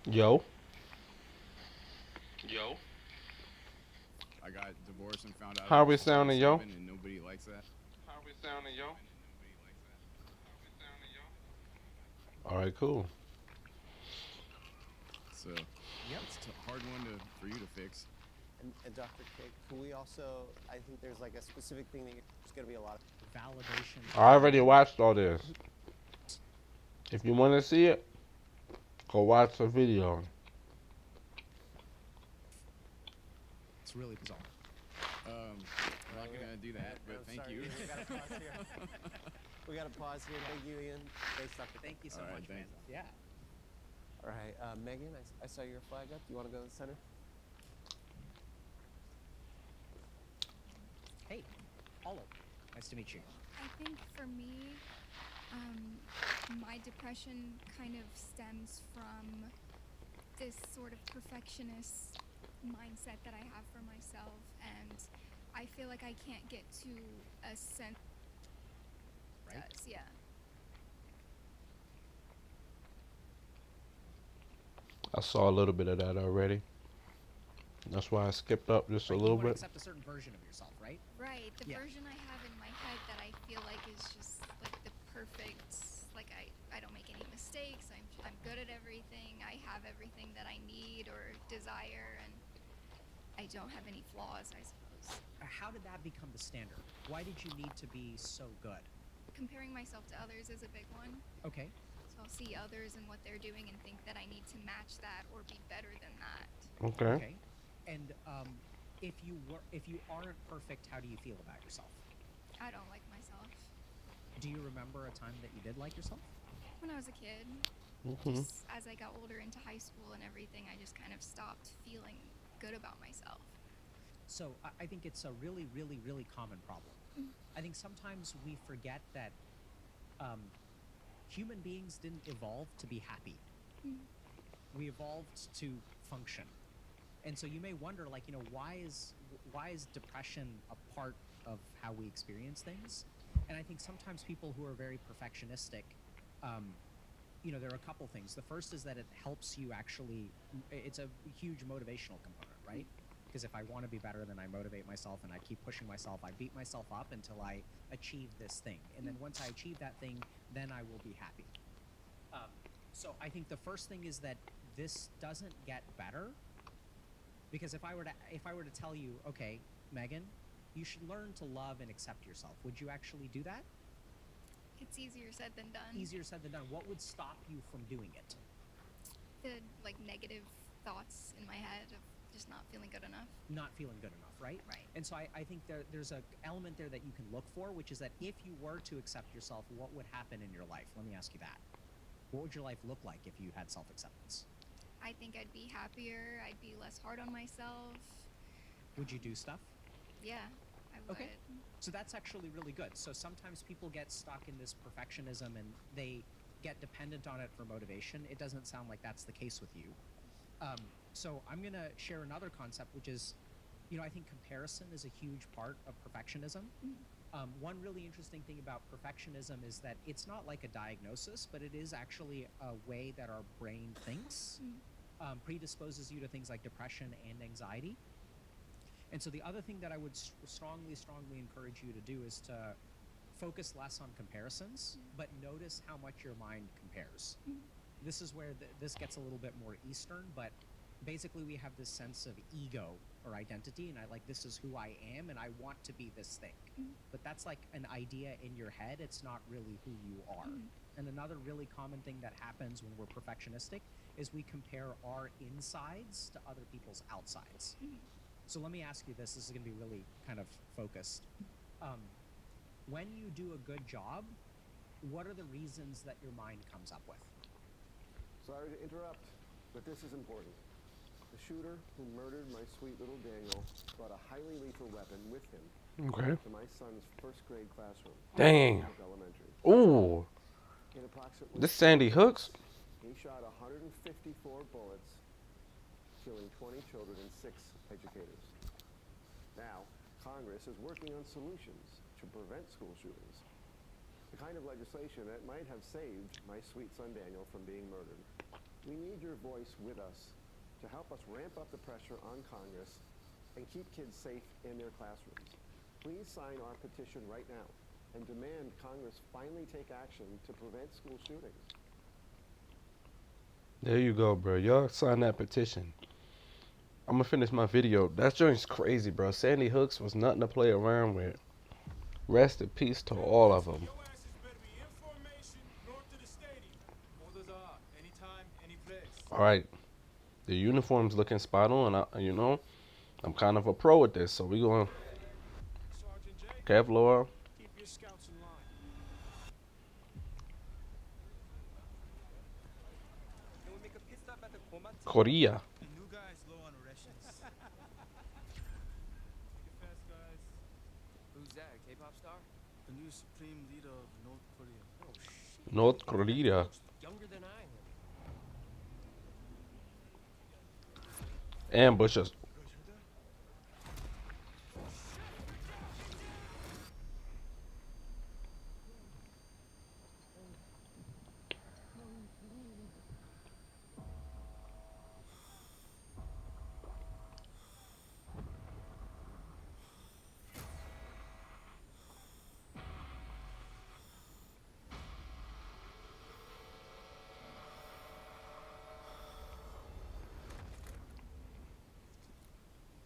Yo. I got divorced and found out I How was we sounding, yo? 27, and nobody likes that. All right, cool. So Yep. it's a hard one for you to fix. And Dr. K, can we also, I think there's like a specific thing that there's going to be a lot of. Validation. I already watched all this. If you want to see it, go watch the video. It's really bizarre. I'm not gonna do that, but thank sorry, you. Ian, we got to pause here. We got to pause here. Thank you, Ian. Thanks, Dr. K. Thank you so All right, much, man. thanks. Yeah. All right, Megan, I saw your flag up. Do you want to go to the center? Hey, Olive. Nice to meet you. I think for me, my depression kind of stems from this sort of perfectionist mindset that I have for myself, and I feel like I can't get to a sense. Right? Yeah. I saw a little bit of that already. That's why I skipped up just a Right. You little want to bit. accept a certain version of yourself, right? Right. The Yeah. version I have in my head that I feel like is just like the perfect, like I don't make any mistakes. I'm good at everything. I have everything that I need or desire, and I don't have any flaws, I suppose. How did that become the standard? Why did you need to be so good? Comparing myself to others is a big one. Okay. So I'll see others and what they're doing and think that I need to match that or be better than that. Okay. Okay. And if you aren't perfect, how do you feel about yourself? I don't like myself. Do you remember a time that you did like yourself? When I was a kid, Mm-hmm. just as I got older into high school and everything, I just kind of stopped feeling good about myself. So I think it's a really, really, really common problem. I think sometimes we forget that human beings didn't evolve to be happy. We evolved to function. And so you may wonder, like, why is depression a part of how we experience things? And I think sometimes people who are very perfectionistic, there are a couple things. The first is that it helps you actually, it's a huge motivational component, right? Because if I want to be better, then I motivate myself and I keep pushing myself. I beat myself up until I achieve this thing. And then once I achieve that thing, then I will be happy. So I think the first thing is that this doesn't get better. Because if I were to tell you, okay, Megan, you should learn to love and accept yourself, would you actually do that? It's easier said than done. Easier said than done. What would stop you from doing it? The negative thoughts in my head of just not feeling good enough. Not feeling good enough, right? Right. And so I think there's an element there that you can look for, which is that if you were to accept yourself, what would happen in your life? Let me ask you that. What would your life look like if you had self-acceptance? I think I'd be happier. I'd be less hard on myself. Would you do stuff? Yeah, I would. Okay. So that's actually really good. So sometimes people get stuck in this perfectionism and they get dependent on it for motivation. It doesn't sound like that's the case with you. So I'm going to share another concept, which is, I think comparison is a huge part of perfectionism. One really interesting thing about perfectionism is that it's not like a diagnosis, but it is actually a way that our brain thinks, predisposes you to things like depression and anxiety. And so the other thing that I would strongly, strongly encourage you to do is to focus less on comparisons, but notice how much your mind compares. This is where this gets a little bit more Eastern, but basically we have this sense of ego or identity, and this is who I am, and I want to be this thing. But that's like an idea in your head. It's not really who you are. And another really common thing that happens when we're perfectionistic is we compare our insides to other people's outsides. So let me ask you this. This is going to be really kind of focused. When you do a good job, what are the reasons that your mind comes up with? Sorry to interrupt, but this is important. The shooter who murdered my sweet little Daniel brought a highly lethal weapon with him Okay. to my son's first grade classroom. Dang. Of elementary. Ooh. In approximately This Sandy Hooks? he shot 154 bullets, killing 20 children and 6 educators. Now, Congress is working on solutions to prevent school shootings. The kind of legislation that might have saved my sweet son Daniel from being murdered. We need your voice with us to help us ramp up the pressure on Congress and keep kids safe in their classrooms. Please sign our petition right now and demand Congress finally take action to prevent school shootings. There you go, bro. Y'all sign that petition. I'm gonna finish my video. That joint's crazy, bro. Sandy Hooks was nothing to play around with. Rest in peace to all of them. Your asses better be in formation north of the stadium. Orders are anytime, any place. All right, the uniform's looking spot on. You know, I'm kind of a pro at this, so we going Sergeant J, Kevlar, keep your scouts in line. Can we make a pit stop at the Komatsu? Korea. The new guy's low on rations. Take it fast, guys. Who's that? A K-pop star? The new supreme leader of North Korea. Oh shit. North Korea. Looks younger than I am. Ambush us.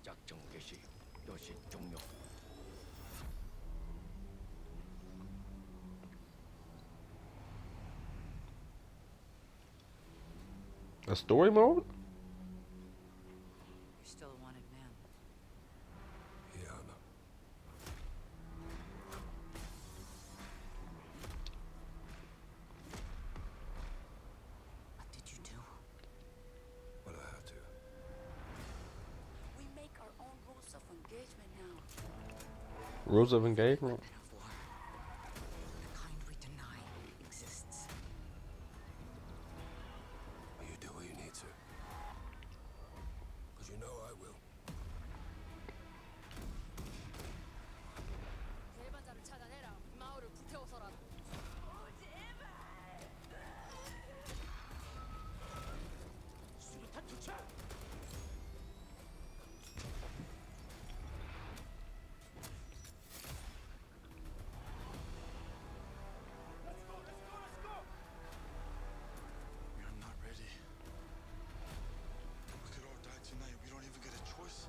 작전 개시. 여시 종료. A story mode? You're still a wanted man. Yeah, I know. What did you do? What I had to. We make our own rules of engagement now. Rules of engagement. Weapon of war. The kind we deny exists. You do what you need to. Because you know I will. 대반자를 찾아내라. 마을을 불태워서라도. 수류탄 투척! I'm not ready. We could all die tonight. We don't even get a choice.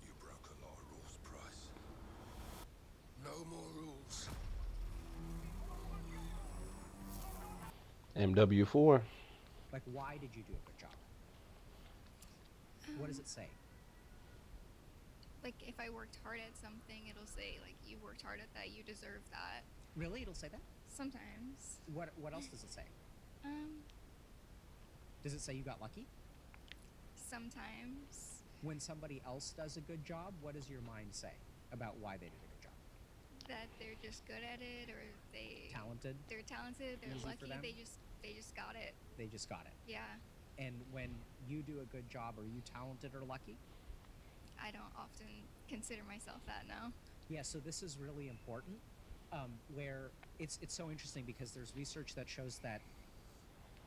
You broke a lot of rules, Price. No more rules. MW4. Like, why did you do a good job? What does it say? Like if I worked hard at something, it'll say like you worked hard at that, you deserve that. Really? It'll say that? Sometimes. What else does it say? Um, Does it say you got lucky? sometimes. When somebody else does a good job, what does your mind say about why they did a good job? That they're just good at it, or Talented? they're talented, they're Easy for lucky, them? they just got it. They just got it. Yeah. And when you do a good job, are you talented or lucky? I don't often consider myself that now. Yeah, so this is really important. Where it's so interesting because there's research that shows that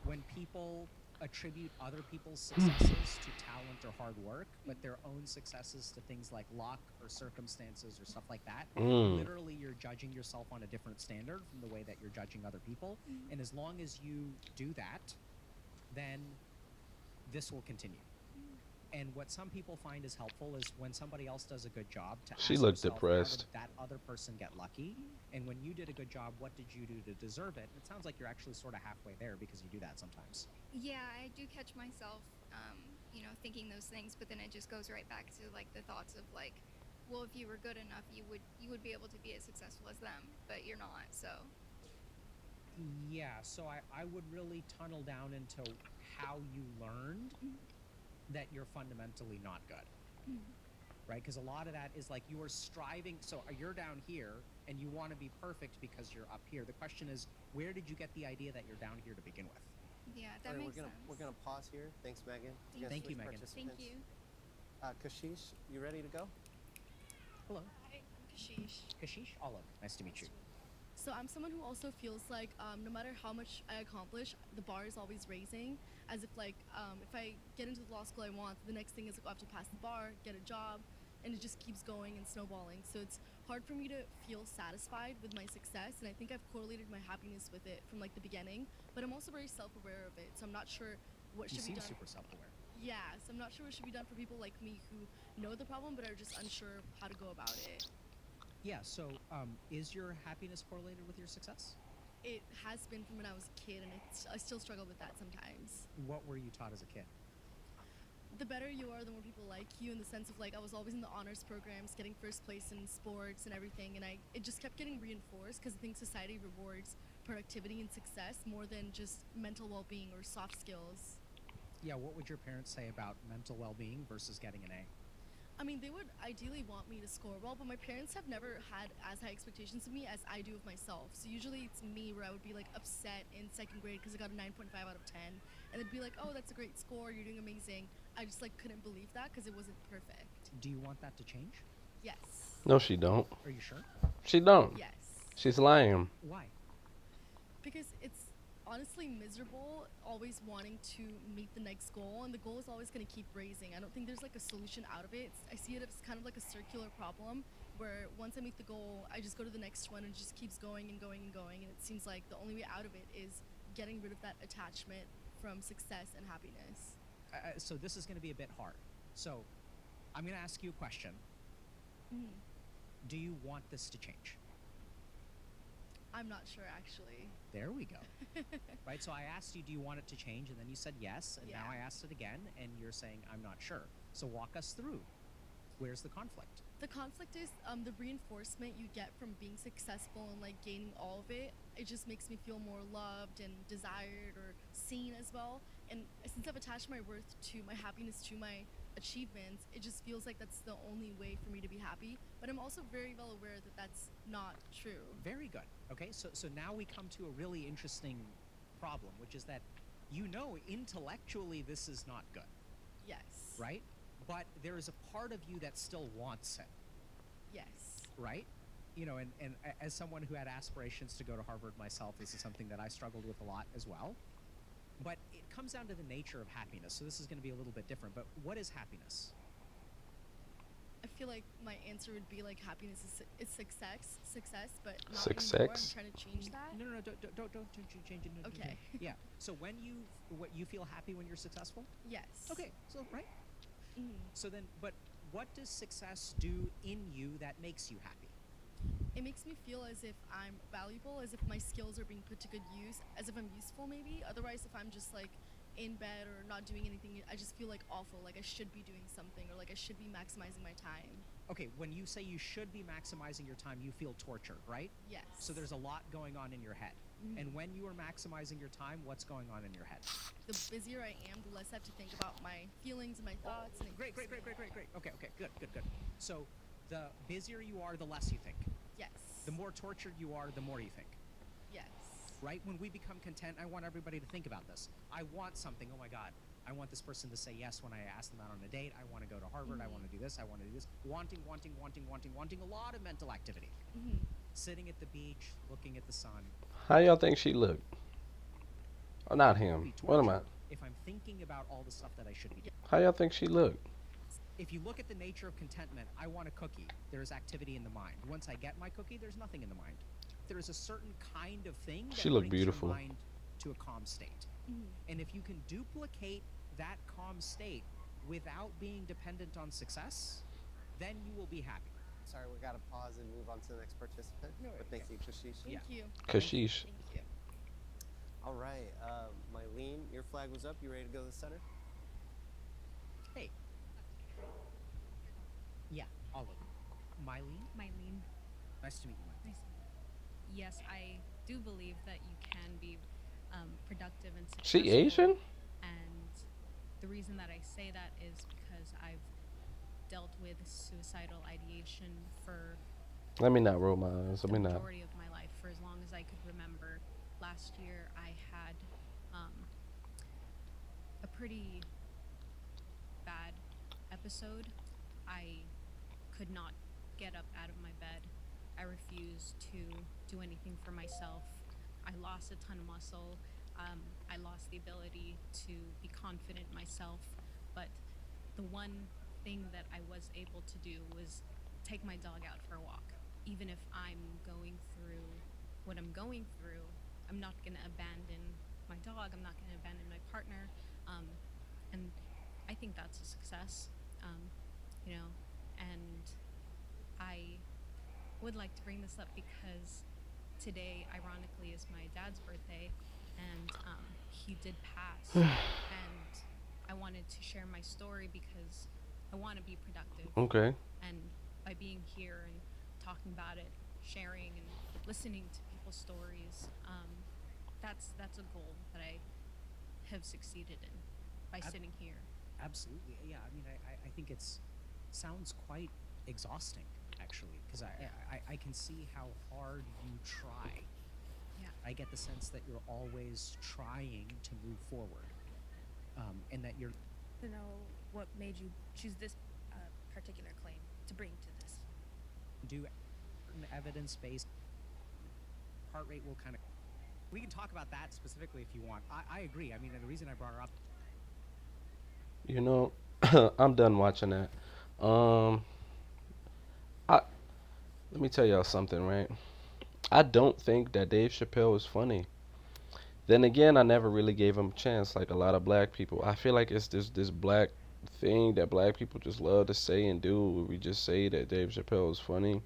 when people attribute other people's successes to talent or hard work, but their own successes to things like luck or circumstances or stuff like that, literally you're judging yourself on a different standard from the way that you're judging other people. And as long as you do that, then this will continue. And what some people find is helpful is when somebody else does a good job to She ask looked yourself, how depressed. did that other person get lucky? And when you did a good job, what did you do to deserve it? It sounds like you're actually sort of halfway there because you do that sometimes. Yeah, I do catch myself, thinking those things, but then it just goes right back to like the thoughts of like, well, if you were good enough, you would be able to be as successful as them, but you're not. So Yeah, so I would really tunnel down into how you learned, that you're fundamentally not good. Right? Because a lot of that is like you are striving. So you're down here and you want to be perfect because you're up here. The question is, where did you get the idea that you're down here to begin with? Yeah, that All right, makes sense. we're gonna pause here. Thanks, Megan. We're gonna Thank you, switch Megan. Thank participants. you. Kashish, you ready to go? Hello, Hi, I'm Kashish. Kashish Olive. Nice to meet you. So I'm someone who also feels like no matter how much I accomplish, the bar is always raising. As if like if I get into the law school I want, the next thing is like, I have to pass the bar, get a job, and it just keeps going and snowballing. So it's hard for me to feel satisfied with my success, and I think I've correlated my happiness with it from like the beginning. But I'm also very self-aware of it, so I'm not sure what You should be seem done. super self-aware. Yeah, so I'm not sure what should be done for people like me who know the problem but are just unsure how to go about it. Yeah. So, is your happiness correlated with your success? It has been from when I was a kid, and I still struggle with that sometimes. What were you taught as a kid? The better you are, the more people like you, in the sense of like I was always in the honors programs, getting first place in sports and everything, and it just kept getting reinforced because I think society rewards productivity and success more than just mental well-being or soft skills. Yeah. What would your parents say about mental well-being versus getting an A? I mean, they would ideally want me to score well, but my parents have never had as high expectations of me as I do of myself. So usually it's me where I would be like upset in second grade because I got a 9.5 out of 10, and they'd be like, "Oh, that's a great score. You're doing amazing." I just like couldn't believe that because it wasn't perfect. Do you want that to change? Yes. No, she don't. Are you sure? She don't. Yes. She's lying. Why? Because it's honestly miserable always wanting to meet the next goal, and the goal is always going to keep raising. I don't think there's like a solution out of it. I see it as kind of like a circular problem where once I meet the goal, I just go to the next one and it just keeps going and going and going, and it seems like the only way out of it is getting rid of that attachment from success and happiness. So this is going to be a bit hard. So I'm going to ask you a question. Mhm. Do you want this to change? I'm not sure actually. There we go. Right? So I asked you, do you want it to change? And then you said yes. And now Yeah. I asked it again, and you're saying, I'm not sure. So walk us through. Where's the conflict? The conflict is the reinforcement you get from being successful and like gaining all of it. It just makes me feel more loved and desired or seen as well. And since I've attached my worth to my happiness to my achievements, it just feels like that's the only way for me to be happy. But I'm also very well aware that that's not true. Very good. Okay, so now we come to a really interesting problem, which is that you know intellectually this is not good, Yes. right? But there is a part of you that still wants it, Yes. right? You know, and as someone who had aspirations to go to Harvard myself, this is something that I struggled with a lot as well. But it comes down to the nature of happiness. So this is going to be a little bit different. But what is happiness? I feel like my answer would be like happiness is success, but not Success? anymore. I'm trying to change that. No, don't change it. No, don't Okay. change it. Yeah. So when you feel happy when you're successful? Yes. Okay. So right. Mhm. So then, but what does success do in you that makes you happy? It makes me feel as if I'm valuable, as if my skills are being put to good use, as if I'm useful maybe. Otherwise, if I'm just like in bed or not doing anything, I just feel like awful, like I should be doing something or like I should be maximizing my time. Okay, when you say you should be maximizing your time, you feel tortured, right? Yes. So there's a lot going on in your head. Mhm. And when you are maximizing your time, what's going on in your head? The busier I am, the less I have to think about my feelings and my thoughts. And it Great. keeps me- Okay, good. So the busier you are, the less you think. Yes. The more tortured you are, the more you think. Yes. Right? When we become content, I want everybody to think about this. I want something. Oh my God. I want this person to say yes when I ask them out on a date. I want to go to Harvard. I want to do this. I want to do this. Wanting. A lot of mental activity. Mhm. Sitting at the beach, looking at the sun. How y'all think she look? Oh, not him. Be What am I? tortured if I'm thinking about all the stuff that I should be doing. How y'all think she look? If you look at the nature of contentment, I want a cookie. There's activity in the mind. Once I get my cookie, there's nothing in the mind. There is a certain kind of thing that She look brings beautiful. your mind to a calm state. Mhm. And if you can duplicate that calm state without being dependent on success, then you will be happy. Sorry, we gotta pause and move on to the next participant. No, But thank you, Kashish. Thank you. Kashish. Thank you. All right, Mylene, your flag was up. You ready to go to the center? Hey. Yeah, all of them. Mylene, Mylene. nice to meet you, Mylene. Nice. Yes, I do believe that you can be productive and successful. She Asian? And the reason that I say that is dealt with suicidal ideation for Let me not roll my eyes. Let the me not. majority of my life, for as long as I could remember. Last year, I had a pretty bad episode. I could not get up out of my bed. I refused to do anything for myself. I lost a ton of muscle. I lost the ability to be confident in myself. But the one thing that I was able to do was take my dog out for a walk. Even if I'm going through what I'm going through, I'm not going to abandon my dog. I'm not going to abandon my partner. And I think that's a success, you know. And I would like to bring this up because today, ironically, is my dad's birthday, and he did pass. And I wanted to share my story because I want to be productive. Okay. And by being here and talking about it, sharing and listening to people's stories, that's a goal that I have succeeded in by sitting here. Absolutely, yeah. I mean, I think sounds quite exhausting, actually, because I can see how hard you try. Yeah. I get the sense that you're always trying to move forward, and that you're. To know what made you choose this particular claim to bring to this. Do certain evidence-based heart rate will kind of. We can talk about that specifically if you want. I agree. I mean, the reason I brought her up. You know, I'm done watching that. I let me tell y'all something, right? I don't think that Dave Chappelle is funny. Then again, I never really gave him a chance, like a lot of black people. I feel like it's this black thing that black people just love to say and do. Where we just say that Dave Chappelle is funny,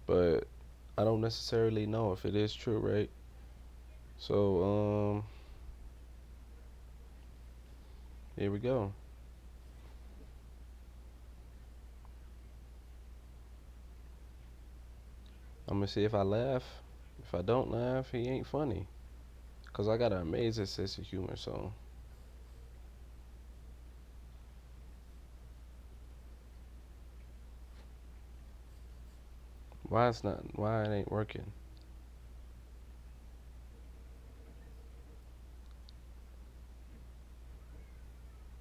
but I don't necessarily know if it is true, right? So, here we go. I'm gonna see if I laugh. If I don't laugh, he ain't funny. Cause I got an amazing sense of humor, so. Why it ain't working?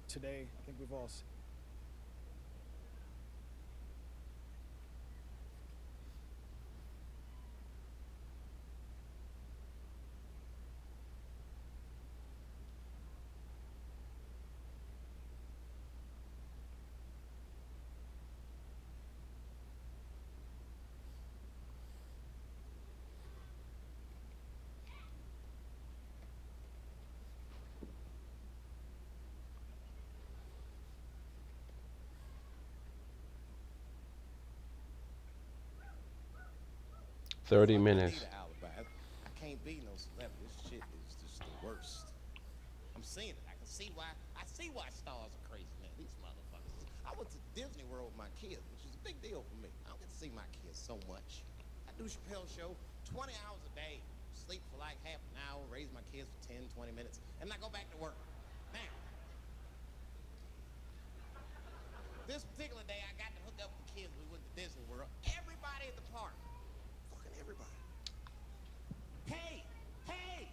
Today, I think we've all seen. Thirty Fuck, I minutes. need an alibi. I can't be no celebrity. This shit is just the worst. I'm seeing it. I can see why. I see why stars are crazy, man. These motherfuckers. I went to Disney World with my kids, which is a big deal for me. I don't get to see my kids so much. I do Chappelle show 20 hours a day, sleep for like half an hour, raise my kids for 10, 20 minutes, and I go back to work. Now, this particular day, I got to hook up with the kids. We went to Disney World. Everybody at the park. Fucking everybody. Hey, hey,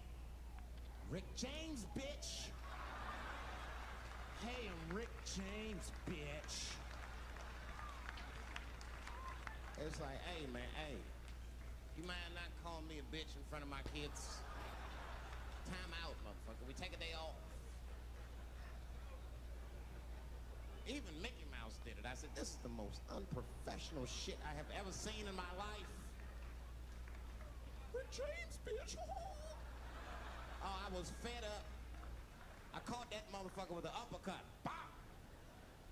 Rick James, bitch. Hey, I'm Rick James, bitch. It's like, hey, man, hey. You mind not calling me a bitch in front of my kids? Time out, motherfucker. We take a day off. Even Mickey Mouse did it. I said, this is the most unprofessional shit I have ever seen in my life. Rick James, bitch. Oh, I was fed up. I caught that motherfucker with an uppercut. Bop!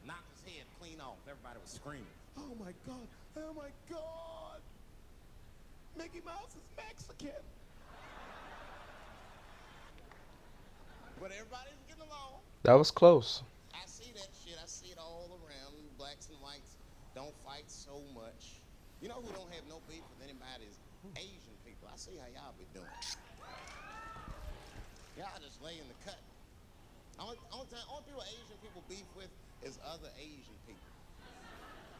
Knocked his head clean off. Everybody was screaming. Oh my God, oh my God. Mickey Mouse is Mexican. But everybody's getting along. That was close. I see that shit. I see it all around. Blacks and whites don't fight so much. You know who don't have no beef with anybody is Asian people. I see how y'all be doing. Y'all just lay in the cut. Only people Asian people beef with is other Asian people.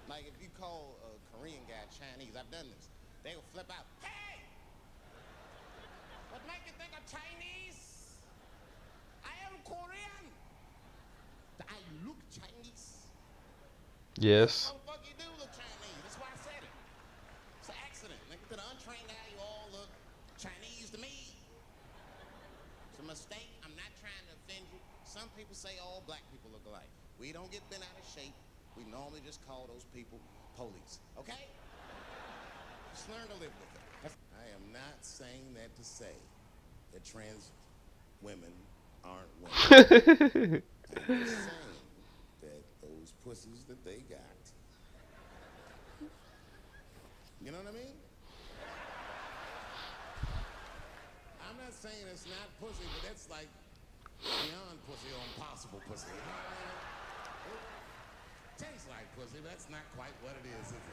Like if you call a Korean guy Chinese, I've done this. They will flip out. Hey! What make you think I'm Chinese? I am Korean. I look Chinese. Yes. What the fuck you do look Chinese? That's why I said it. It's an accident. Nigga, to the untrained eye, you all look Chinese to me. It's a mistake. I'm not trying to offend you. Some people say all black people look alike. We don't get bent out of shape. We normally just call those people police. Okay? Just learn to live with it. I am not saying that to say that trans women aren't women. I'm just saying that those pussies that they got. You know what I mean? I'm not saying it's not pussy, but that's like beyond pussy or impossible pussy. You know what I mean? It tastes like pussy, but that's not quite what it is it?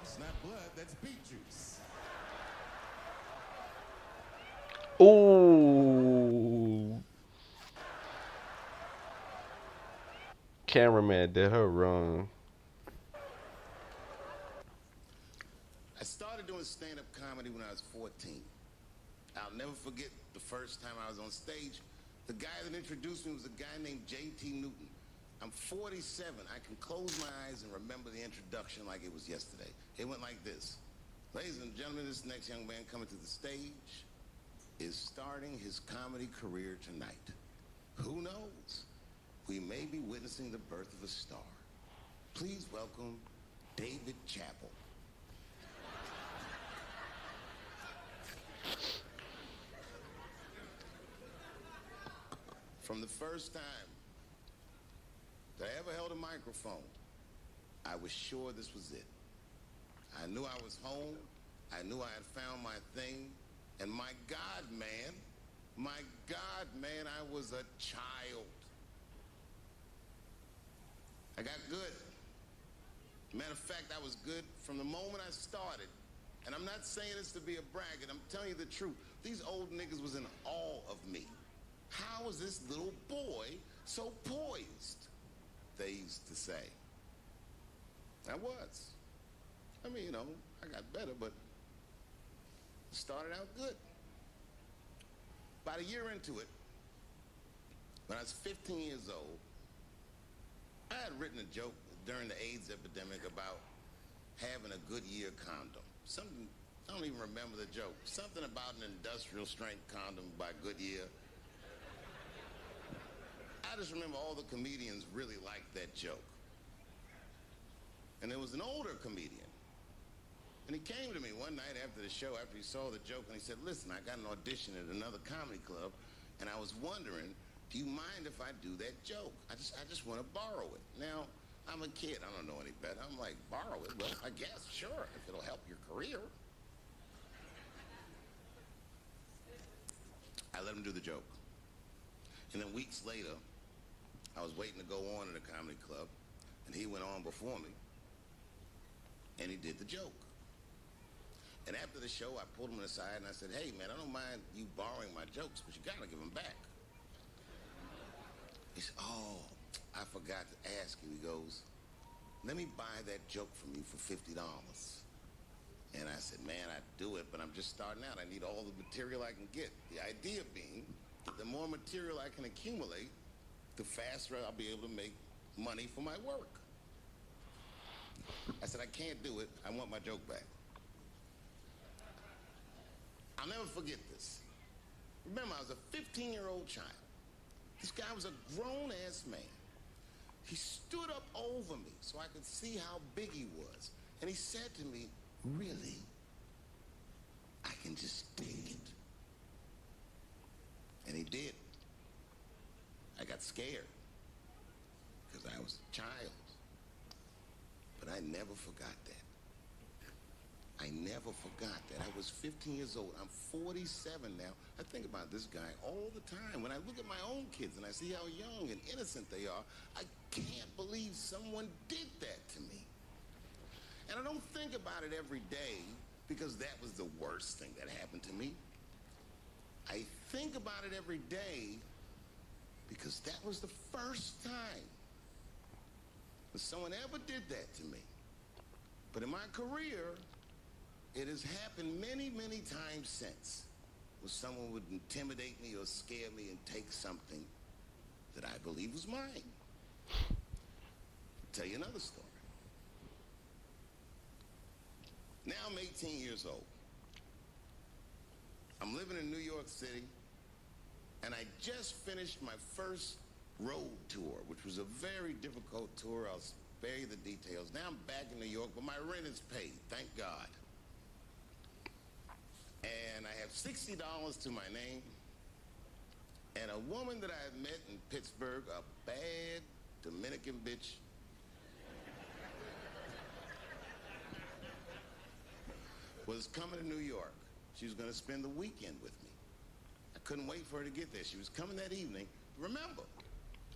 It's not blood, that's beet juice. Ooh. Cameraman did her wrong. I started doing stand-up comedy when I was 14. I'll never forget the first time I was on stage. The guy that introduced me was a guy named J.T. Newton. I'm 47. I can close my eyes and remember the introduction like it was yesterday. It went like this. Ladies and gentlemen, this next young man coming to the stage is starting his comedy career tonight. Who knows? We may be witnessing the birth of a star. Please welcome David Chappell. From the first time that I ever held a microphone, I was sure this was it. I knew I was home. I knew I had found my thing. And my God, man, I was a child. I got good. Matter of fact, I was good from the moment I started. And I'm not saying this to be a braggart. I'm telling you the truth. These old niggas was in awe of me. How is this little boy so poised? They used to say. I was. I mean, you know, I got better, but it started out good. About a year into it, when I was 15 years old, I had written a joke during the AIDS epidemic about having a Goodyear condom. Something, I don't even remember the joke. Something about an industrial strength condom by Goodyear. I just remember all the comedians really liked that joke. And there was an older comedian. And he came to me one night after the show, after he saw the joke, and he said, listen, I got an audition at another comedy club, and I was wondering, do you mind if I do that joke? I just want to borrow it. Now, I'm a kid. I don't know any better. I'm like, borrow it? Well, I guess, sure, if it'll help your career. I let him do the joke. And then weeks later, I was waiting to go on in the comedy club, and he went on before me, and he did the joke. And after the show, I pulled him aside, and I said, hey, man, I don't mind you borrowing my jokes, but you got to give them back. He said, oh, I forgot to ask you. He goes, let me buy that joke from you for $50. And I said, man, I'd do it, but I'm just starting out. I need all the material I can get. The idea being, the more material I can accumulate, the faster I'll be able to make money for my work. I said, I can't do it. I want my joke back. I'll never forget this. Remember, I was a 15-year-old child. This guy was a grown-ass man. He stood up over me so I could see how big he was. And he said to me, really? I can just take it. And he did. I got scared because I was a child. But I never forgot that. I never forgot that. I was 15 years old. I'm 47 now. I think about this guy all the time. When I look at my own kids and I see how young and innocent they are, I can't believe someone did that to me. And I don't think about it every day because that was the worst thing that happened to me. I think about it every day because that was the first time that someone ever did that to me. But in my career, it has happened many, many times since, where someone would intimidate me or scare me and take something that I believe was mine. I'll tell you another story. Now I'm 18 years old. I'm living in New York City, and I just finished my first road tour, which was a very difficult tour. I'll spare you the details. Now I'm back in New York, but my rent is paid, thank God. And I have $60 to my name, and a woman that I had met in Pittsburgh, a bad Dominican bitch, was coming to New York. She was gonna spend the weekend with me. I couldn't wait for her to get there. She was coming that evening. Remember,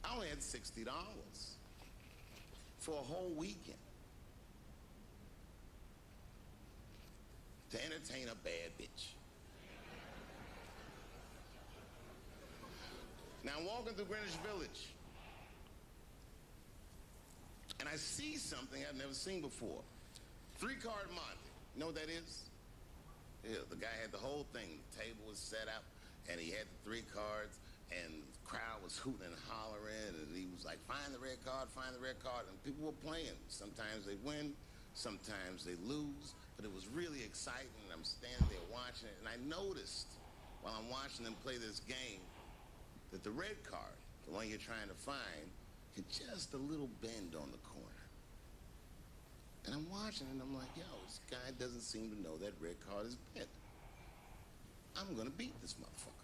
I only had $60 for a whole weekend to entertain a bad bitch. Now I'm walking through Greenwich Village, and I see something I've never seen before. 3-card Monte. You know what that is? Yeah, the guy had the whole thing. The table was set up, and he had the 3 cards, and the crowd was hooting and hollering, and he was like, find the red card, find the red card. And people were playing. Sometimes they win, sometimes they lose, but it was really exciting, and I'm standing there watching it, and I noticed while I'm watching them play this game that the red card, the one you're trying to find, had just a little bend on the corner. And I'm watching and I'm like, yo, this guy doesn't seem to know that red card is bent. I'm gonna beat this motherfucker.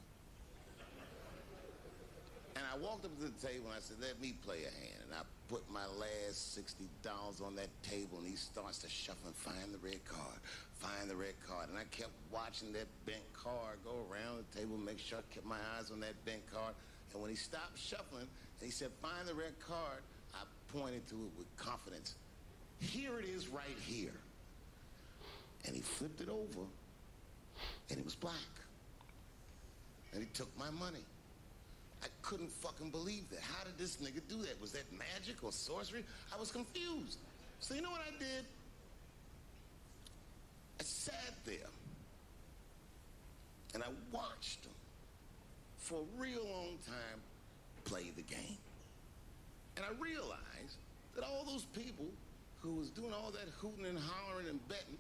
And I walked up to the table and I said, let me play a hand. And I put my last $60 on that table, and he starts to shuffle and find the red card, find the red card. And I kept watching that bent card go around the table, make sure I kept my eyes on that bent card. And when he stopped shuffling and he said, find the red card, I pointed to it with confidence. Here it is right here. And he flipped it over, and it was black. And he took my money. I couldn't fucking believe that. How did this nigga do that? Was that magic or sorcery? I was confused. So you know what I did? I sat there, and I watched him for a real long time play the game. And I realized that all those people who was doing all that hooting and hollering and betting,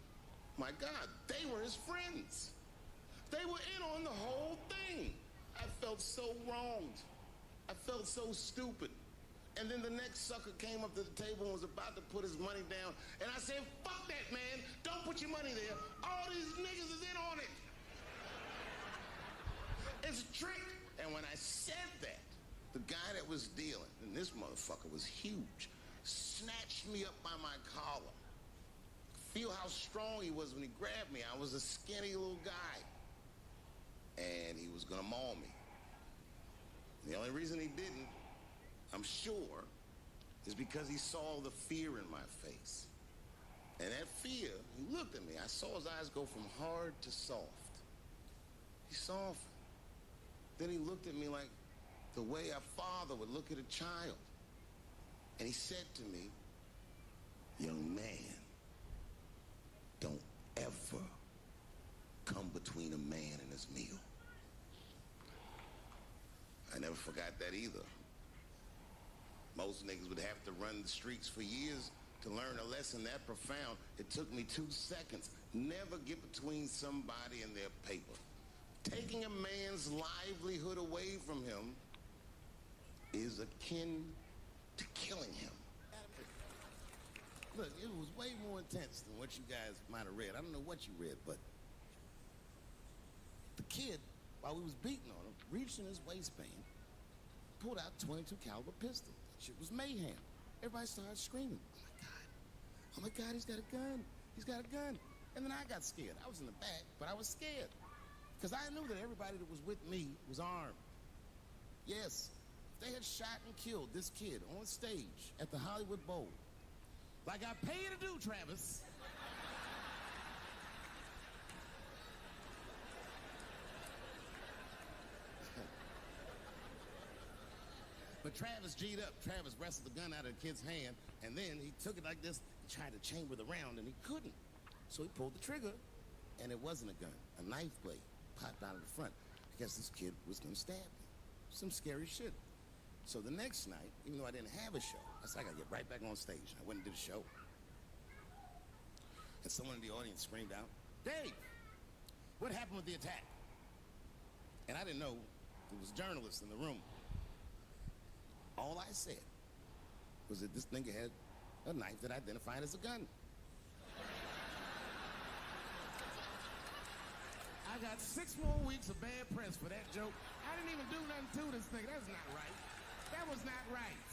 my God, they were his friends. They were in on the whole thing. I felt so wronged. I felt so stupid. And then the next sucker came up to the table and was about to put his money down. And I said, fuck that, man. Don't put your money there. All these niggas is in on it. It's a trick. And when I said that, the guy that was dealing, and this motherfucker was huge, snatched me up by my collar. Feel how strong he was when he grabbed me. I was a skinny little guy. And he was gonna maul me. The only reason he didn't, I'm sure, is because he saw the fear in my face. And that fear, he looked at me. I saw his eyes go from hard to soft. He softened. Then he looked at me like the way a father would look at a child. And he said to me, young man, don't ever come between a man and his meal. I never forgot that either. Most niggas would have to run the streets for years to learn a lesson that profound. It took me 2 seconds. Never get between somebody and their paper. Taking a man's livelihood away from him is akin to killing him. Look, it was way more intense than what you guys might have read. I don't know what you read, but the kid, while we was beating on him, reached in his waistband, pulled out a .22 caliber pistol. That shit was mayhem. Everybody started screaming, oh my God, he's got a gun. He's got a gun. And then I got scared. I was in the back, but I was scared. Because I knew that everybody that was with me was armed. Yes, if they had shot and killed this kid on stage at the Hollywood Bowl, like I pay you to do, Travis, But Travis G'd up. Travis wrestled the gun out of the kid's hand, and then he took it like this and tried to chamber the round, and he couldn't. So he pulled the trigger, and it wasn't a gun. A knife blade popped out of the front. I guess this kid was gonna stab me. Some scary shit. So the next night, even though I didn't have a show, I said, I gotta get right back on stage. I went and did a show. And someone in the audience screamed out, Dave, what happened with the attack? And I didn't know there was journalists in the room. All I said was that this nigga had a knife that identified as a gun. I got 6 more weeks of bad press for that joke. I didn't even do nothing to this nigga. That's not right. That was not right.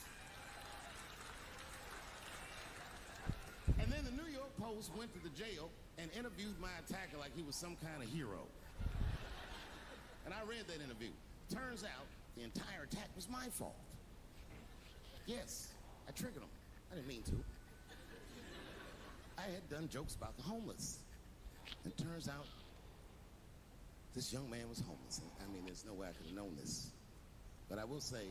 And then the New York Post went to the jail and interviewed my attacker like he was some kind of hero. And I read that interview. Turns out the entire attack was my fault. Yes, I triggered him. I didn't mean to. I had done jokes about the homeless. And turns out this young man was homeless. I mean, there's no way I could have known this. But I will say,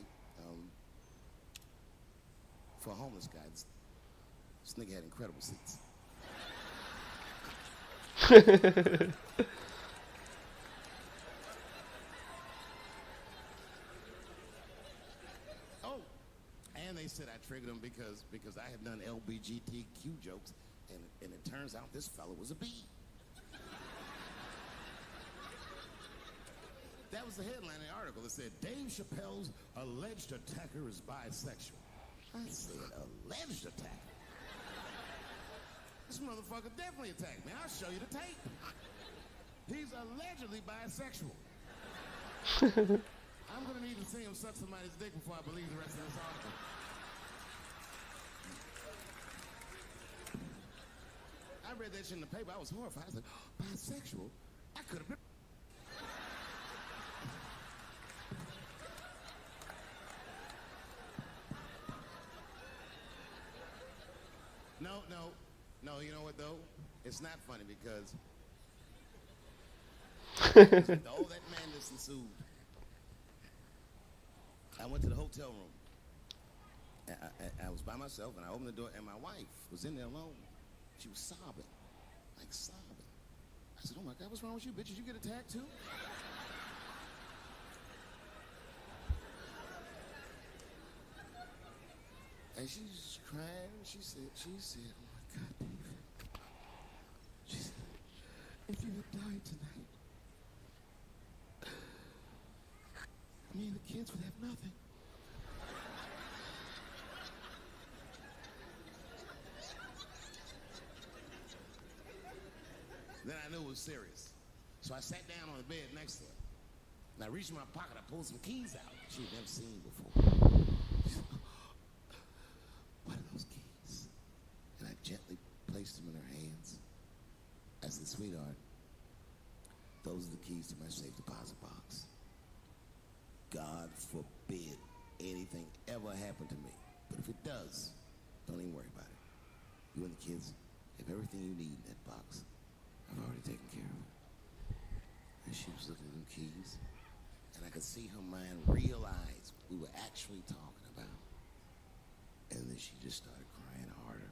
for a homeless guy, this nigga had incredible seats. Oh, and they said I triggered him because I had done LBGTQ jokes, and it turns out this fella was a B. That was the headline in the article. It said, Dave Chappelle's alleged attacker is bisexual. I said, alleged attacker? This motherfucker definitely attacked me. I'll show you the tape. He's allegedly bisexual. I'm gonna need to see him suck somebody's dick before I believe the rest of this article. I read that shit in the paper. I was horrified. I said, bisexual? I could have been. No, you know what though? It's not funny because all that madness ensued. I went to the hotel room. I was by myself and I opened the door and my wife was in there alone. She was sobbing, like sobbing. I said, oh my God, what's wrong with you, bitch? Did you get attacked too? And she's crying. She said, oh my God, David. She said, if you had died tonight, me and the kids would have nothing. Then I knew it was serious. So I sat down on the bed next to her. And I reached in my pocket, I pulled some keys out she had never seen before. She said, what are those keys? And I gently placed them in her hands. I said, sweetheart, those are the keys to my safe deposit box. God forbid anything ever happened to me. But if it does, don't even worry about it. You and the kids have everything you need in that box. I've already taken care of it. And she was looking at them keys, and I could see her mind realize what we were actually talking about. And then she just started crying harder.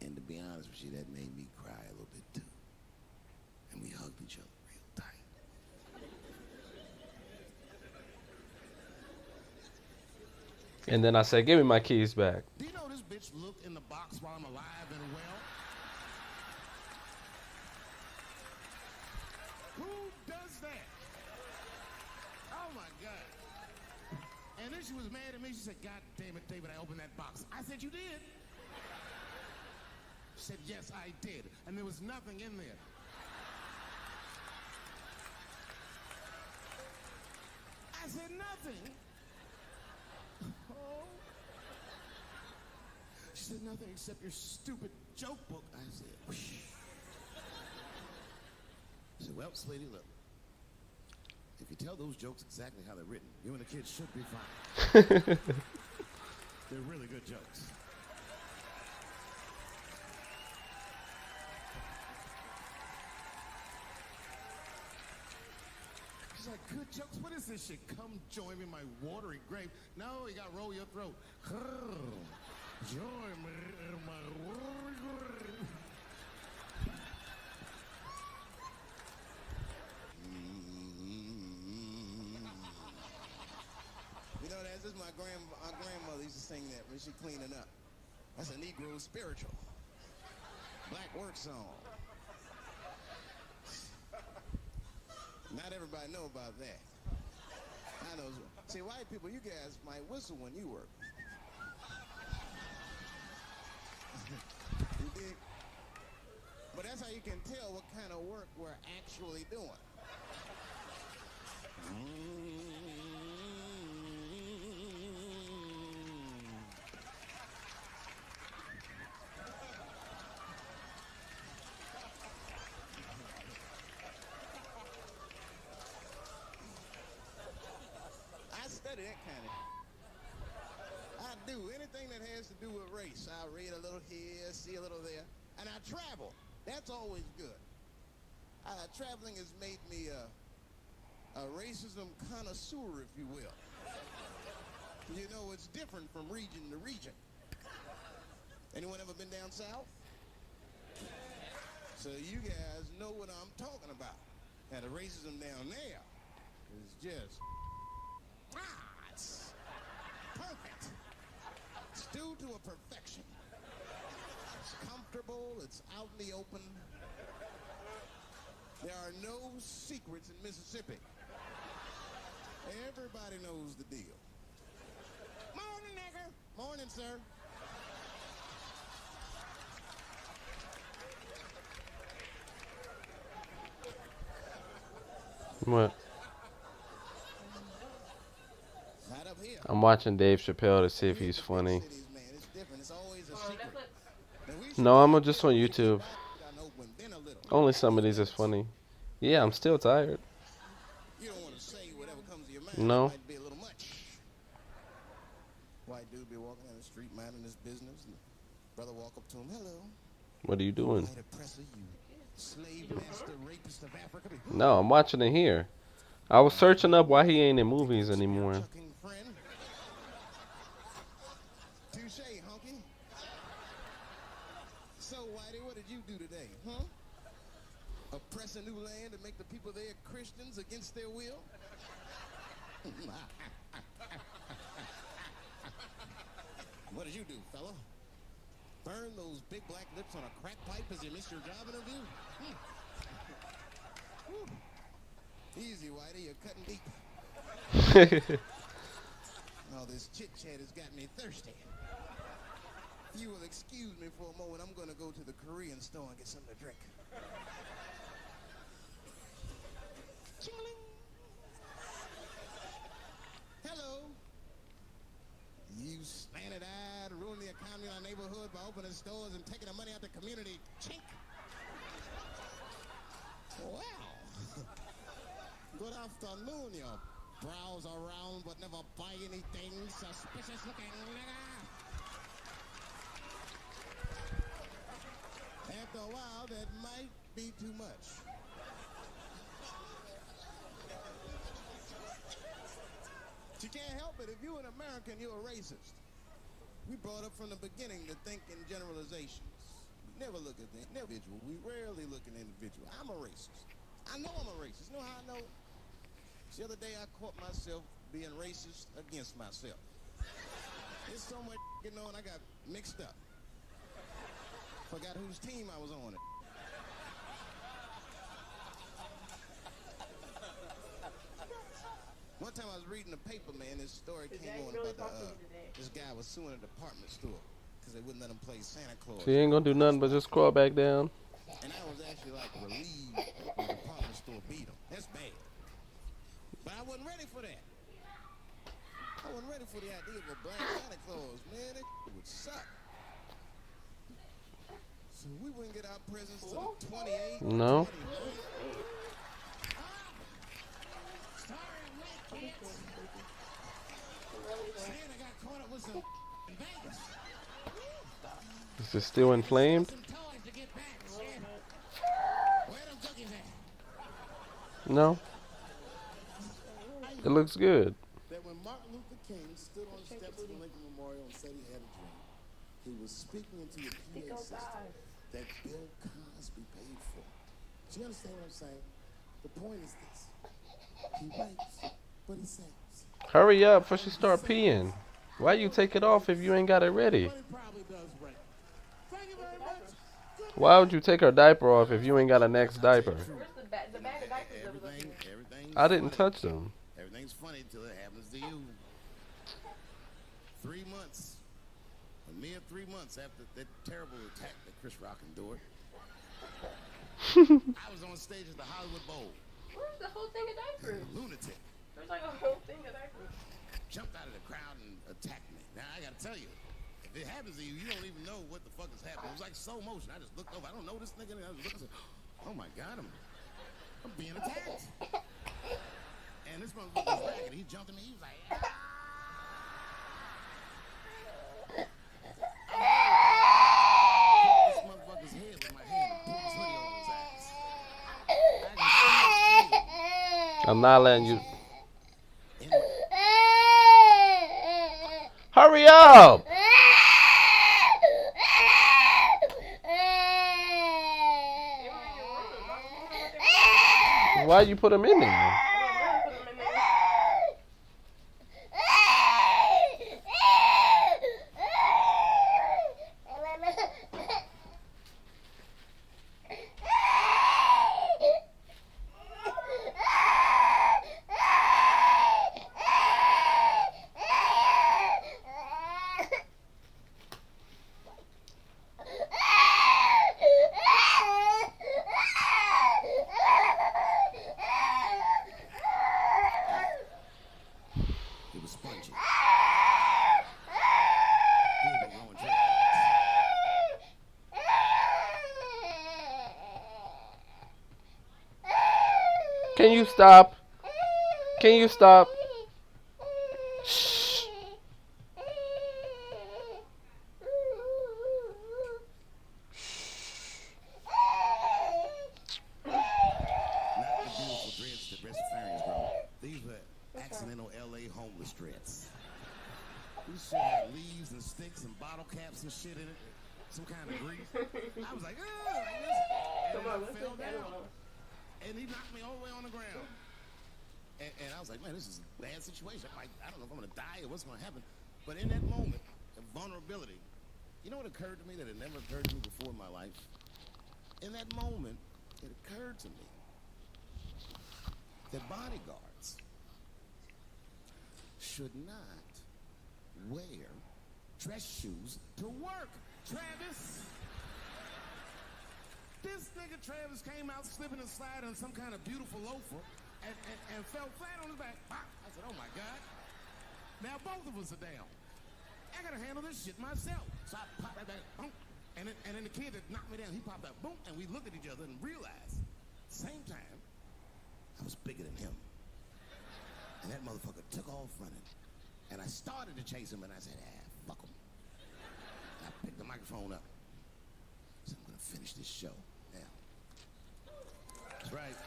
And to be honest with you, that made me cry a little bit too. And we hugged each other real tight. And then I said, give me my keys back. Do you know this bitch looked in the box while I'm alive and well? Who does that? Oh my God. And then she was mad at me. She said, God damn it, David, I opened that box. I said, you did? She said, yes, I did. And there was nothing in there. I said, nothing. Oh. She said, nothing except your stupid joke book. I said, whoosh. She said, well, sweetie, look. If you tell those jokes exactly how they're written, you and the kids should be fine. They're really good jokes. She's like, good jokes? What is this shit? Come join me in my watery grave. No, you got to roll your throat. Join me in my watery grave. You know, that's just my grandmother used to sing that when she cleaning up. That's a Negro spiritual. Black work song. Not everybody know about that. I know. See, white people, you guys might whistle when you work. You dig? But that's how you can tell what kind of work we're actually doing. I study that kind of. I do anything that has to do with race. I read a little here, see a little there, and I travel. That's always good. Traveling has made me a racism connoisseur, if you will. You know, it's different from region to region. Anyone ever been down south? So you guys know what I'm talking about. And the racism down there is just, it's perfect. It's due to a perfection. It's comfortable, it's out in the open. There are no secrets in Mississippi. Everybody knows the deal. Morning, nigger. Morning, sir. What? Not up here. I'm watching Dave Chappelle to see if he's funny. Cities, man, it's different. It's always a secret. Now, we should No, I'm just on YouTube. done open then a little. Only some of these is funny. Yeah, I'm still tired. You don't want to say whatever comes to your mind. No. It might be a little much. White dude be walking down the street minding his business, and brother walk up to him. Hello. What are you doing? White oppressor, you slave master, rapist of Africa. No, I'm watching it here. I was searching up why he ain't in movies anymore. Chucking friend. Touche, honky. So, Whitey, what did you do today, huh? Oppress a new land and make the people there Christians against their will? What did you do, fella? Burn those big black lips on a crack pipe as you missed your job interview? Easy, Whitey, you're cutting deep. All this chit-chat has got me thirsty. If you will excuse me for a moment, I'm going to go to the Korean store and get something to drink. Ching-a-ling. Hello. You slanted-eyed, ruin the economy in our neighborhood by opening stores and taking the money out the community. Chink. Wow. Good afternoon, you browse around but never buy anything. Suspicious looking nigga. After a while, that might be too much. But you can't help it. If you're an American, you're a racist. We brought up from the beginning to think in generalizations. We never look at the individual. We rarely look at the individual. I'm a racist. I know I'm a racist. You know how I know? The other day I caught myself being racist against myself. There's so much going on, I got mixed up. Forgot whose team I was on it. One time I was reading the paper, man, this story came on about this guy was suing a department store because they wouldn't let him play Santa Claus. So you ain't gonna do nothing but just crawl back down. And I was actually like relieved when the department store beat him. That's bad. But I wasn't ready for that. I wasn't ready for the idea of a black Santa Claus, man. It would suck. So we wouldn't get our presents to the 28th. No. Then I got caught up with some in Vegas. Is it still inflamed? Some toys to get back, shit. Where them cookies at? No. It looks good. that when Martin Luther King stood on the steps of the Lincoln Memorial and said he had a dream, he was speaking into a PA system that Bill Cosby paid for. Do you understand what I'm saying? The point is this. He rapes, but he saves. Hurry up before she start peeing. Why you take it off if you ain't got it ready? But he probably does rape. Thank you very much. Why would you take her diaper off if you ain't got a next diaper? Everything. I didn't touch them. Everything's funny until it happens to you. 3 months, a mere 3 months after that terrible attack that Chris Rock endured, I was on stage at the Hollywood Bowl. Where's the whole thing of diapers? Lunatic. There's like a whole thing of diapers. Jumped out of the crowd and attacked me. Now, I gotta tell you, if it happens to you, you don't even know what the fuck is happening. It was like slow motion. I just looked over. I don't know this nigga. And I was looking, oh my God, I'm being attacked. And this motherfucker was back, and he jumped at me. He was like, ah. This motherfucker's head with my hand and pulled his hoodie over his ass. I'm not letting you. Hurry up! Why you put him in there? Can you stop? Can you stop? Shh. Not the beautiful dreads that breastfeeding grow. These were accidental LA homeless dreads. These shit had leaves and sticks and bottle caps and shit in it. Some kind of grease. I was like, oh, like this. And then I fell down. And he knocked me all the way on the ground. And I was like, man, this is a bad situation. I'm like, I don't know if I'm going to die or what's going to happen. But in that moment of vulnerability, you know what occurred to me that had never occurred to me before in my life? In that moment, it occurred to me that bodyguards should not wear dress shoes to work. Travis! This nigga Travis came out slipping and sliding on some kind of beautiful loafer and fell flat on his back. I said, oh my God. Now both of us are down. I gotta handle this shit myself. So I popped right back, boom. And then the kid that knocked me down, he popped out, boom, and we looked at each other and realized, same time, I was bigger than him. And that motherfucker took off running. And I started to chase him, and I said, fuck him. And I picked the microphone up. I said, I'm gonna finish this show now. That's right.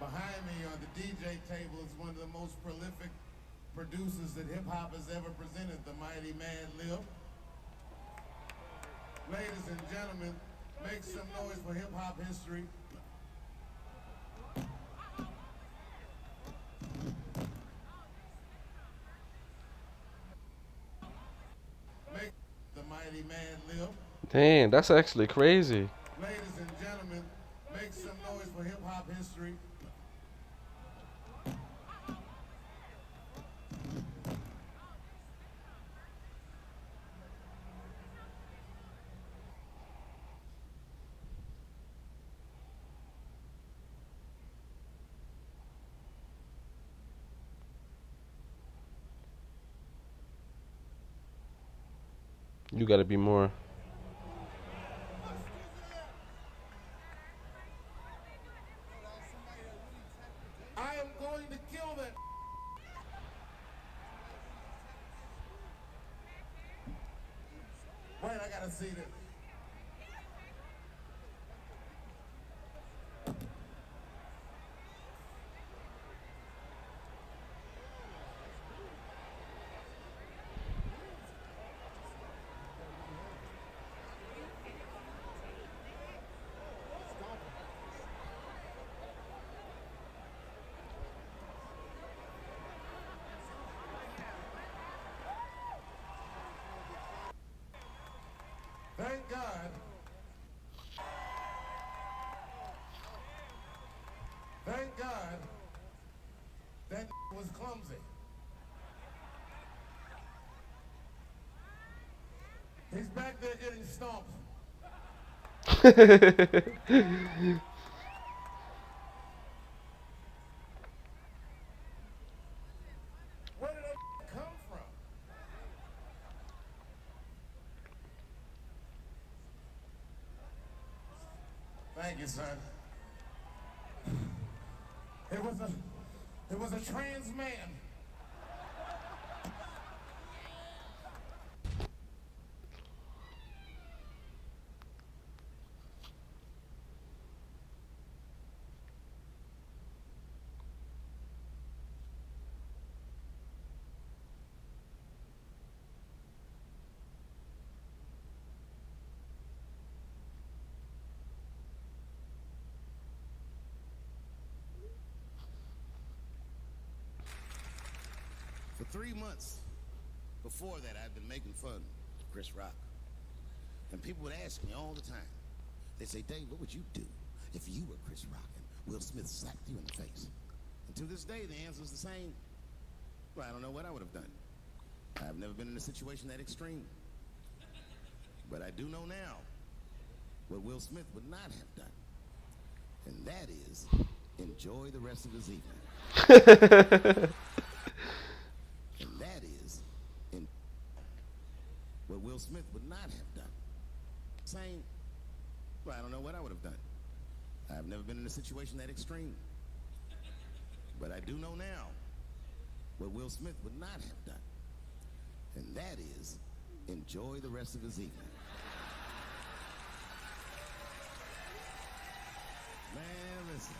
Behind me on the DJ table is one of the most prolific producers that hip-hop has ever presented, the mighty Mad Lib. Ladies and gentlemen, make some noise for hip-hop history. Make the mighty Mad Lib. Damn, that's actually crazy. Ladies and gentlemen, make some noise for hip-hop history. You gotta be more. I am going to kill that. Wait, I gotta see this. Thank God. Thank God that was clumsy. He's back there getting stomped. Where did that come from? Thank you, son. It was a trans man. For 3 months before that, I'd been making fun of Chris Rock. And people would ask me all the time. They'd say, Dave, what would you do if you were Chris Rock and Will Smith slapped you in the face? And to this day, the answer's the same. Well, I don't know what I would have done. I've never been in a situation that extreme. But I do know now what Will Smith would not have done. And that is enjoy the rest of his evening. And that is what Will Smith would not have done. Same. Well, I don't know what I would have done. I've never been in a situation that extreme. But I do know now what Will Smith would not have done. And that is enjoy the rest of his evening. Man, listen.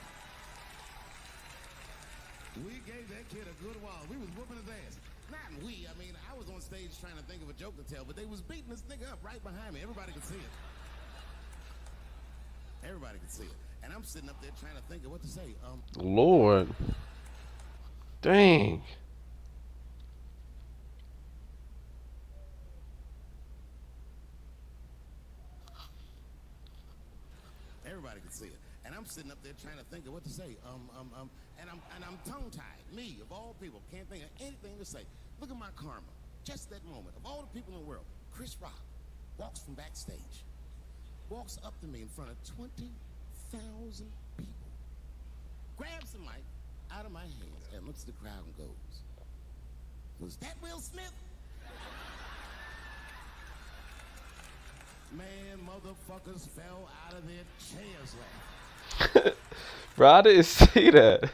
We gave that kid a good while. We was whooping his ass. Not we. I mean, I was on stage trying to think of a joke to tell, but they was beating this nigga up right behind me. Everybody could see it. Everybody could see it. And I'm sitting up there trying to think of what to say. Lord. Dang. Everybody could see it. And I'm sitting up there trying to think of what to say. And I'm tongue-tied. Me, of all people, can't think of anything to say. Look at my karma. Just that moment. Of all the people in the world, Chris Rock walks from backstage, walks up to me in front of 20,000 people, grabs the mic out of my hands and looks at the crowd and goes, "Was that Will Smith?" Man, motherfuckers fell out of their chairs laughing. Bro, I didn't see that.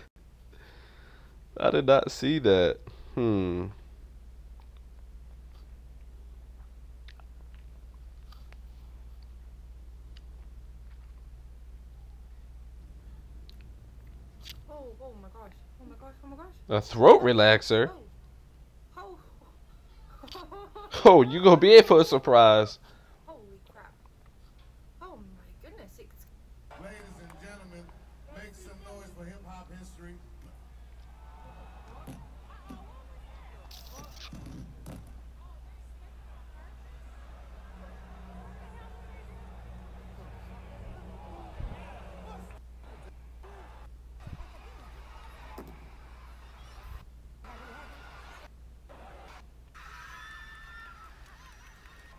I did not see that. Oh my gosh. Oh my gosh. Oh my gosh. A throat relaxer? Oh. Oh, you gonna be in for a surprise. Holy crap. Oh my goodness. Ladies and gentlemen, make some noise for hip-hop history.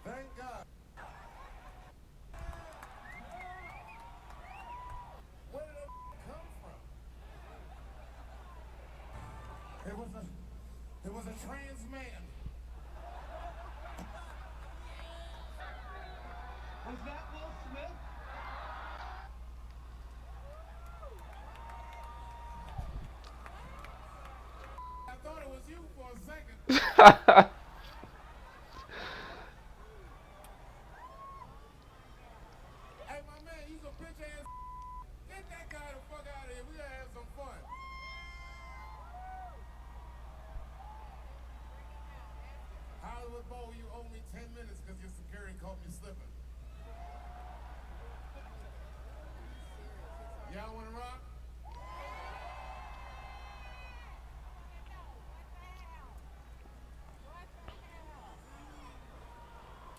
Thank God. I thought it was you for a second. Hey, my man, you some bitch ass. Get that guy the fuck out of here. We gotta have some fun. Hollywood Bowl, you owe me 10 minutes because your security caught me slipping. Y'all wanna rock?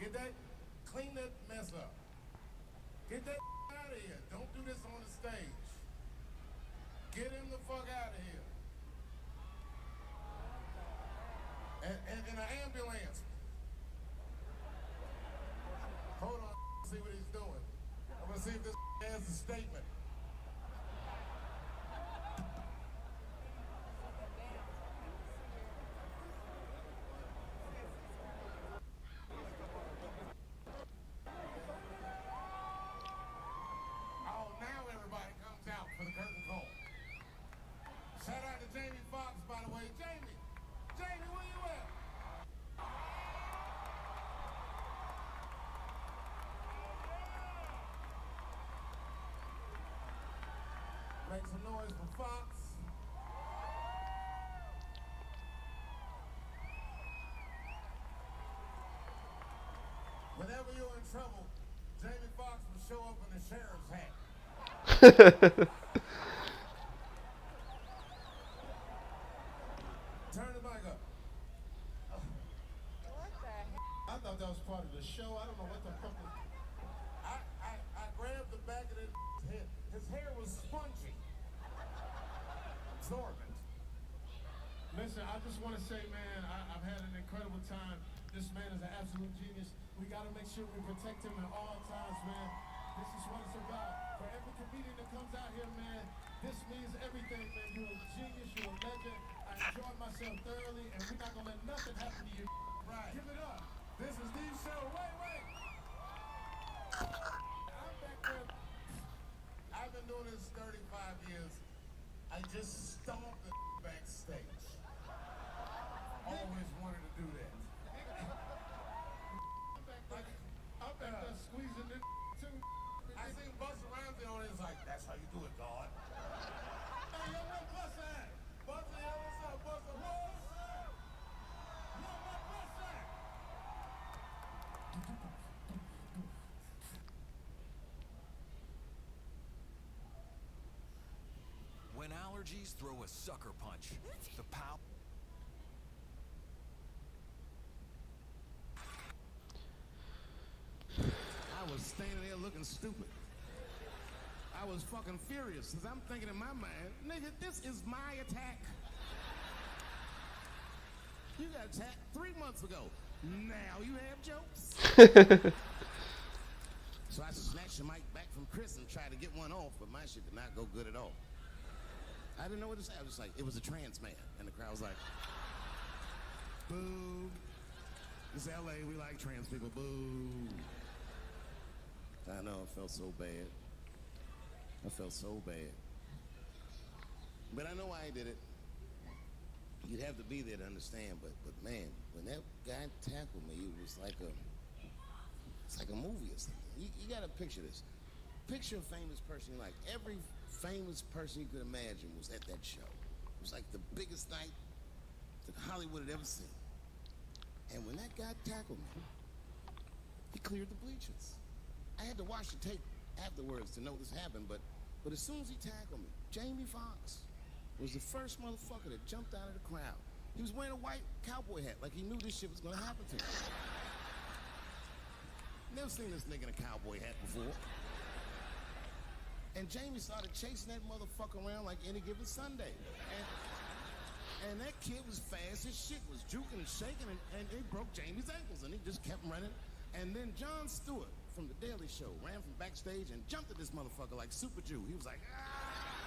Get that, clean that mess up. Get that out of here. Don't do this on the stage. Get him the fuck out of here. And in an ambulance. Hold on, see what he's doing. I'm gonna see if this has a statement. Oh, now everybody comes out for the curtain call. Shout out to Jamie Foxx, by the way. Jamie, where you at? Make some noise for Fox. Whenever you're in trouble, Jamie Foxx will show up in the sheriff's hat. Turn the mic up. I thought that was part of the show. I don't know what the fuck was. I grabbed the back of his head. His hair was spongy. Absorbent. Listen, I just want to say, man, I've had an incredible time. This man is an absolute genius. We got to make sure we protect him at all times, man. This is what it's about. For every comedian that comes out here, man, this means everything, man. You're a genius. You're a legend. I enjoyed myself thoroughly, and we're not going to let nothing happen to you. Right. Give it up. This is the show. Wait. I'm back there. I've been doing this 35 years. I just stomped the backstage. Always wanted to do that. I'm back there squeezing it, too. I seen Busta Rhymes on it. It's like, that's how you do it, God. Hey, yo, where Busta at? Busta, yo, what's up, Busta? Yo, where Busta at? When allergies throw a sucker punch, the power. I was standing there looking stupid. I was fucking furious because I'm thinking in my mind, nigga, this is my attack. You got attacked 3 months ago. Now you have jokes. So I snatched the mic back from Chris and tried to get one off, but my shit did not go good at all. I didn't know what to say. I was just like, it was a trans man. And the crowd was like, boo. It's LA, we like trans people, boo. I know, I felt so bad. I felt so bad. But I know why I did it. You'd have to be there to understand, but man, when that guy tackled me, it was like it's like a movie or something. You gotta picture this. Picture a famous person you like. Every famous person you could imagine was at that show. It was like the biggest night that Hollywood had ever seen. And when that guy tackled me, he cleared the bleachers. I had to watch the tape afterwards to know this happened, but as soon as he tackled me, Jamie Foxx was the first motherfucker that jumped out of the crowd. He was wearing a white cowboy hat like he knew this shit was gonna happen to him. Never seen this nigga in a cowboy hat before. And Jamie started chasing that motherfucker around like any given Sunday. And that kid was fast as shit, was juking and shaking, and he broke Jamie's ankles, and he just kept running. And then Jon Stewart from The Daily Show ran from backstage and jumped at this motherfucker like Super Jew. He was like, ah!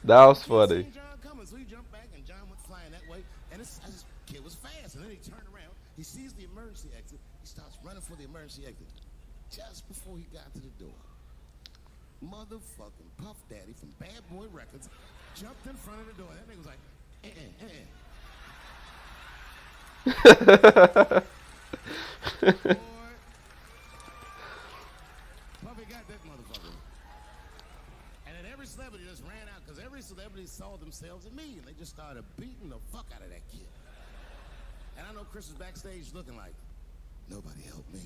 That was funny. John coming, so he jumped back, and John went flying that way. And this kid was fast, and then he turned around. He sees the emergency exit. He starts running for the emergency exit. Just before he got to the door, motherfucking Puff Daddy from Bad Boy Records jumped in front of the door. That nigga was like, Boy, Puffy got that motherfucker. And then every celebrity just ran out because every celebrity saw themselves in me, and they just started beating the fuck out of that kid. And I know Chris was backstage looking like, nobody helped me.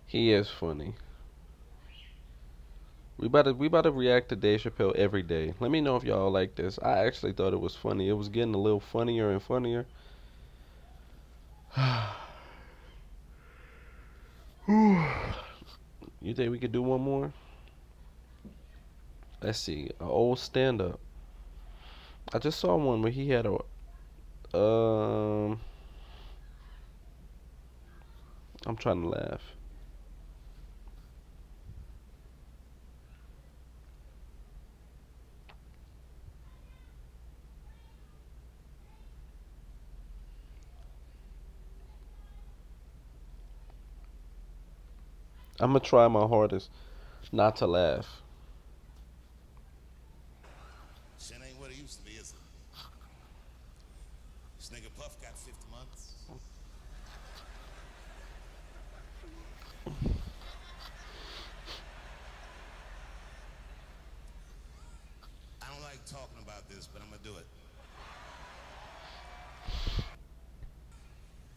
He is funny. We about to react to Dave Chappelle every day. Let me know if y'all like this. I actually thought it was funny. It was getting a little funnier and funnier. You think we could do one more? Let's see. An old stand-up. I just saw one where he had a I'm trying to laugh. I'm gonna try my hardest not to laugh. Shit ain't what it used to be, is it? This nigga Puff got 50 months. I don't like talking about this, but I'm gonna do it.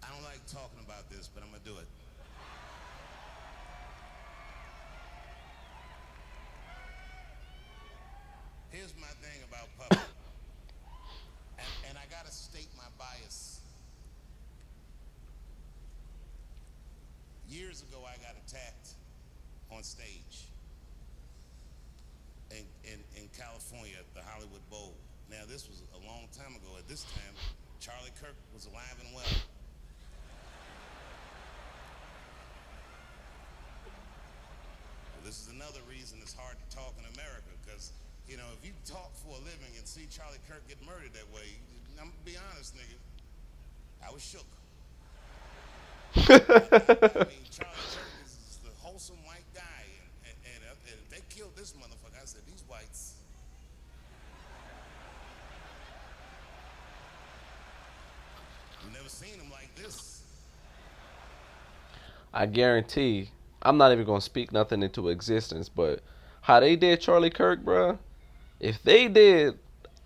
I don't like talking about this, but I'm gonna do it. Here's my thing about Puffy. And I gotta state my bias. Years ago, I got attacked on stage in California at the Hollywood Bowl. Now, this was a long time ago. At this time, Charlie Kirk was alive and well. This is another reason it's hard to talk in America, because, you know, if you talk for a living and see Charlie Kirk get murdered that way, I'm gonna be honest, nigga, I was shook. I mean, Charlie Kirk is the wholesome white guy, and if they killed this motherfucker, I said, these whites. You've never seen him like this. I guarantee I'm not even gonna speak nothing into existence, but how they did Charlie Kirk, bruh, if they did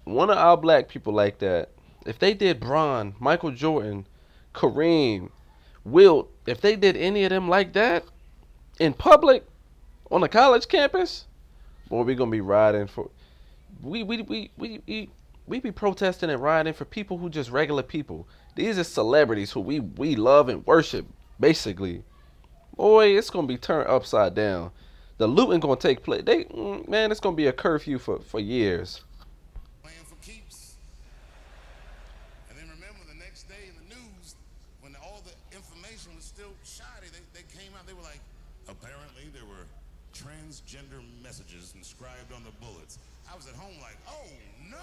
one of our black people like that, if they did Bron, Michael Jordan, Kareem, Wilt, if they did any of them like that in public on a college campus, boy, we gonna be riding for we be protesting and riding for people who just regular people. These are celebrities who we love and worship, basically. Boy, it's gonna be turned upside down. The looting gonna take place. Man, it's gonna be a curfew for years. Playing for keeps. And then remember the next day in the news, when all the information was still shoddy, they came out, they were like, apparently there were transgender messages inscribed on the bullets. I was at home like, oh no!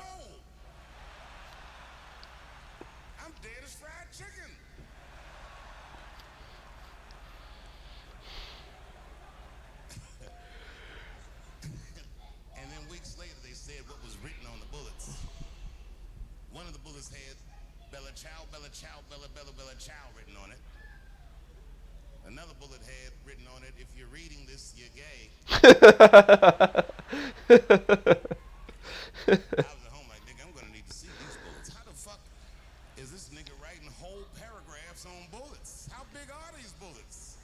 I'm dead as fried chicken. And then weeks later they said what was written on the bullets. One of the bullets had Bella Ciao, Bella Ciao, Bella Bella Bella Ciao written on it. Another bullet had written on it, if you're reading this, you're gay. I was at home like, nigga, I'm gonna need to see these bullets. How the fuck is this nigga writing whole paragraphs on bullets? How big are these bullets?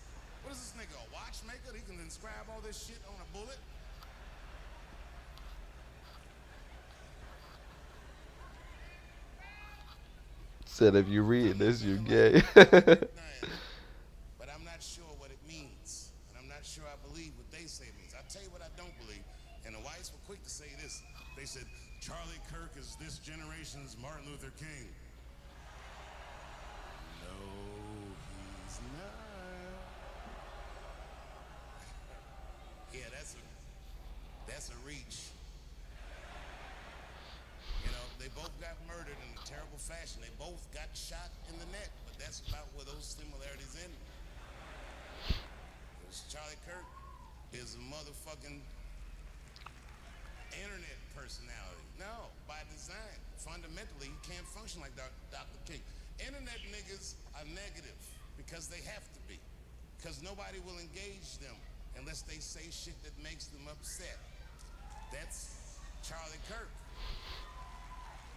What is this nigga, a watchmaker? He can inscribe all this shit on a bullet? Said if you read this, you're gay. But I'm not sure what it means. And I'm not sure I believe what they say it means. I'll tell you what I don't believe. And the whites were quick to say this. They said, Charlie Kirk is this generation's Martin Luther King. No, he's not. Yeah, that's a reach. You know, they both got murdered in a terrible fashion. They both got shot in the neck, but that's about where those similarities end. Because Charlie Kirk is a motherfucking internet personality. No, by design. Fundamentally, he can't function like Dr. King. Internet niggas are negative because they have to be. Because nobody will engage them unless they say shit that makes them upset. That's Charlie Kirk.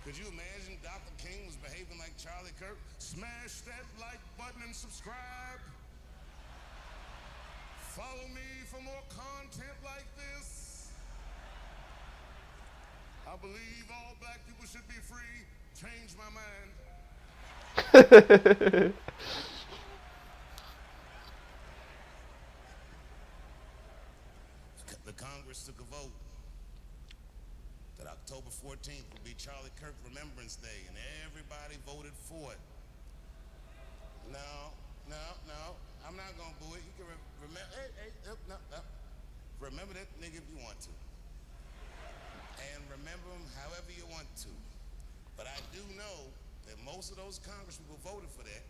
Could you imagine Dr. King was behaving like Charlie Kirk? Smash that like button and subscribe. Follow me for more content like this. I believe all black people should be free. Change my mind. The Congress took a vote that October 14th would be Charlie Kirk Remembrance Day, and everybody voted for it. No, I'm not gonna boo it. You can remember that nigga if you want to. And remember him however you want to. But I do know that most of those congresspeople voted for that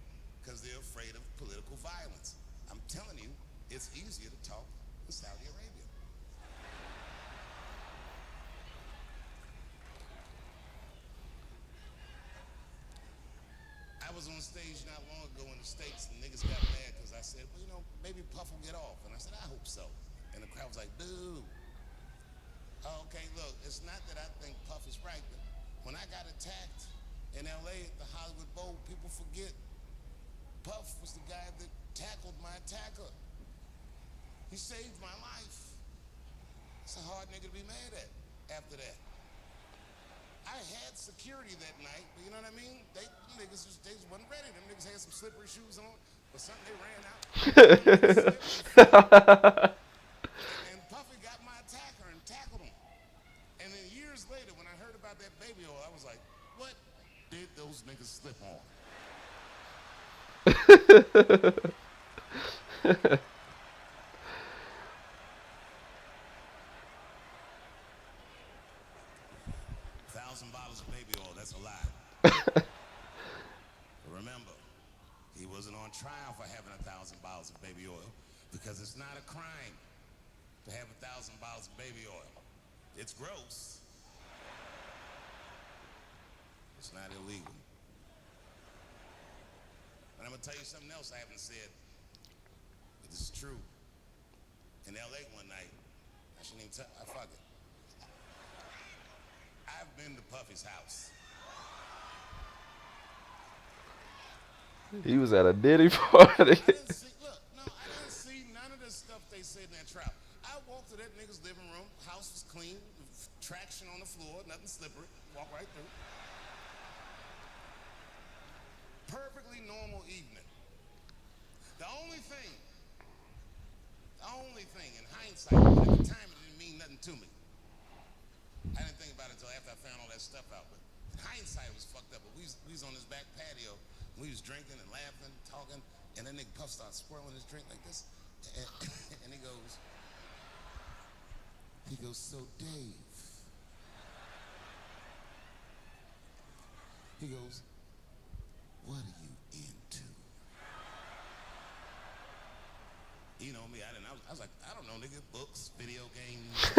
because they're afraid of political violence. I'm telling you, it's easier to talk in Saudi Arabia. I was on stage not long ago in the States and niggas got mad because I said, well, you know, maybe Puff will get off. And I said, I hope so. And the crowd was like, boo. Oh, okay, look, it's not that I think Puff is right, but when I got attacked in LA at the Hollywood Bowl, people forget Puff was the guy that tackled my attacker. He saved my life. It's a hard nigga to be mad at after that. I had security that night, but you know what I mean? They just wasn't ready. Them niggas had some slippery shoes on, but something they ran out. And Puffy got my attacker and tackled him. And then years later, when I heard about that baby oil, I was like, what did those niggas slip on? $1,000 of baby oil, that's a lie. Remember, he wasn't on trial for having $1,000 of baby oil because it's not a crime to have $1,000 of baby oil. It's gross. It's not illegal. And I'm gonna tell you something else I haven't said, but this is true. In LA one night, I shouldn't even tell, fuck it. I've been to Puffy's house. He was at a Diddy party. I didn't see none of the stuff they said in that trial. I walked to that nigga's living room. House was clean, traction on the floor, nothing slippery. Walk right through. Perfectly normal evening. The only thing in hindsight, but at the time it didn't mean nothing to me. I didn't think about it until after I found all that stuff out, but in hindsight it was fucked up. But we was on this back patio, and we was drinking and laughing, talking, and then nigga Puff started swirling his drink like this, and he goes, so Dave, he goes, what are you into? You know me, I was like, I don't know, nigga, books, video games.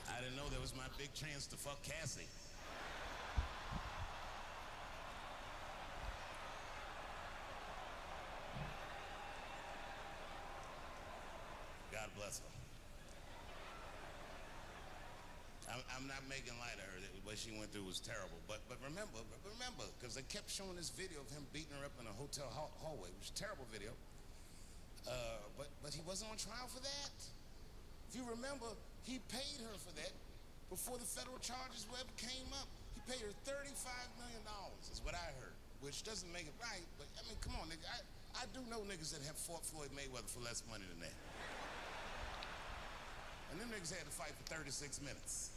I didn't know that was my big chance to fuck Cassie. God bless her. I'm not making light of her. What she went through was terrible. But remember, because they kept showing this video of him beating her up in a hotel hallway, which is a terrible video. But he wasn't on trial for that. If you remember, he paid her for that before the federal charges ever came up. He paid her $35 million, is what I heard, which doesn't make it right. But I mean, come on, nigga. I do know niggas that have fought Floyd Mayweather for less money than that. niggas had to fight for 36 minutes.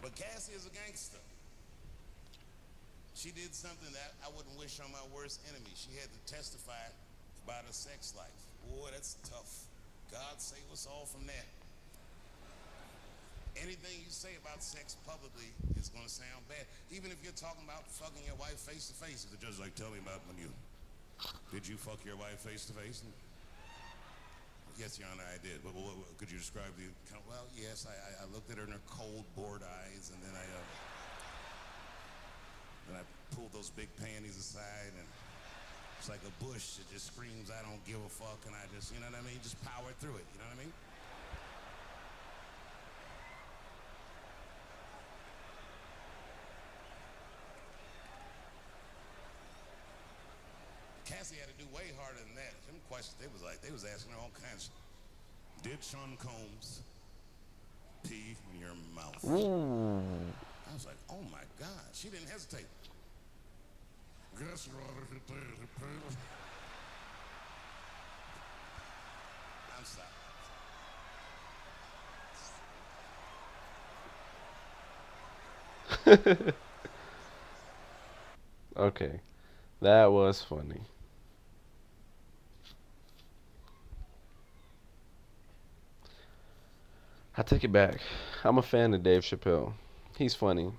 But Cassie is a gangster. She did something that I wouldn't wish on my worst enemy. She had to testify about her sex life. Boy, that's tough. God save us all from that. Anything you say about sex publicly is going to sound bad. Even if you're talking about fucking your wife face to face. The judge's like, tell me about when you... Did you fuck your wife face to face? Yes, Your Honor, I did. But could you describe the... Well, yes, I looked at her in her cold, bored eyes, and then I pulled those big panties aside, and it's like a bush that just screams, I don't give a fuck, and I just, you know what I mean? Just power through it, you know what I mean? Cassie had to do way harder than that. Them questions, they was asking her all kinds. Did Sean Combs pee in your mouth? Ooh. I was like, oh my God. She didn't hesitate. I'm sorry. Okay, that was funny. I take it back. I'm a fan of Dave Chappelle. He's funny.